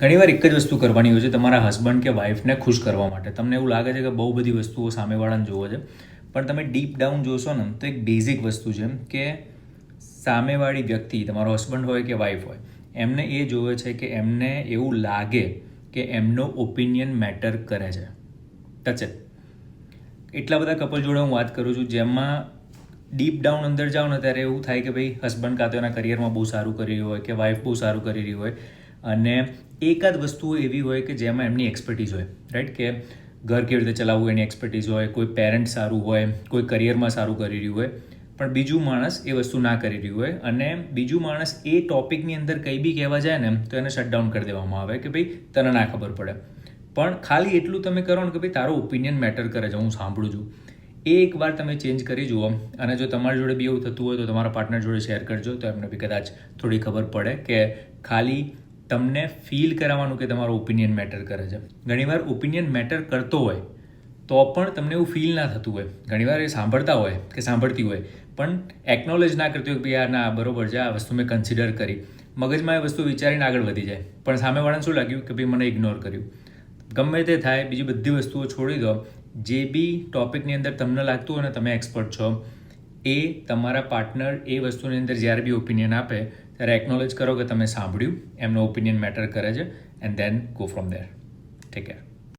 ઘણીવાર એક જ વસ્તુ કરવાની હોય છે તમારા હસબન્ડ કે વાઈફને ખુશ કરવા માટે. તમને એવું લાગે છે કે બહુ બધી વસ્તુઓ સામેવાળાને જોવો છે, પણ તમે ડીપ ડાઉન જોશો ને તો એક બેઝિક વસ્તુ છે કે સામેવાળી વ્યક્તિ, તમારો હસબન્ડ હોય કે વાઈફ હોય, એમને એ જોવે છે કે એમને એવું લાગે કે એમનો ઓપિનિયન મેટર કરે છે. Touch it. એટલા બધા કપલ જોડે હું વાત કરું છું જેમાં ડીપ ડાઉન અંદર જાઓ ને ત્યારે એવું થાય કે ભાઈ હસબન્ડ કાં તો એના કરિયરમાં બહુ સારું કરી રહ્યું હોય કે વાઈફ બહુ સારું કરી રહી હોય, અને એકાદ વસ્તુઓ એવી હોય કે જેમાં એમની એક્સપર્ટીઝ હોય, રાઈટ, કે ઘર કેવી રીતે ચલાવવું એની એક્સપર્ટીઝ હોય, કોઈ પેરેન્ટ સારું હોય, કોઈ કરિયરમાં સારું કરી રહ્યું હોય, પણ બીજું માણસ એ વસ્તુ ના કરી રહ્યું હોય, અને બીજું માણસ એ ટોપિકની અંદર કંઈ બી કહેવા જાય ને તો એને શટડાઉન કરી દેવામાં આવે કે ભાઈ તને ના ખબર પડે. પણ ખાલી એટલું તમે કરો ને કે ભાઈ તારો ઓપિનિયન મેટર કરે છે, હું સાંભળું છું, એ એકવાર તમે ચેન્જ કરી જુઓ, અને જો તમારી જોડે બી એવું થતું હોય તો તમારા પાર્ટનર જોડે શેર કરજો, તો એમને બી કદાચ થોડી ખબર પડે કે ખાલી તમને ફીલ કરાવવાનું કે તમારો ઓપિનિયન મેટર કરે છે. ઘણીવાર ઓપિનિયન મેટર કરતો હોય તો પણ તમને એવું ફીલ ના થતું હોય. ઘણીવાર એ સાંભળતા હોય કે સાંભળતી હોય પણ એકનોલેજ ના કરતી હોય કે ભાઈ ના બરોબર છે, આ વસ્તુ મેં કન્સિડર કરી, મગજમાં એ વસ્તુ વિચારીને આગળ વધી જાય, પણ સામેવાળાને શું લાગ્યું કે ભાઈ મને ઇગ્નોર કર્યું. ગમે તે થાય, બીજી બધી વસ્તુઓ છોડી દો, જે બી ટોપિકની અંદર તમને લાગતું હોય ને તમે એક્સપર્ટ છો, એ તમારા પાર્ટનર એ વસ્તુની અંદર જ્યારે બી ઓપિનિયન આપે ત્યારે એકનોલેજ કરો કે તમે સાંભળ્યું, એમનો ઓપિનિયન મેટર કરે છે, and then go from there. Take care.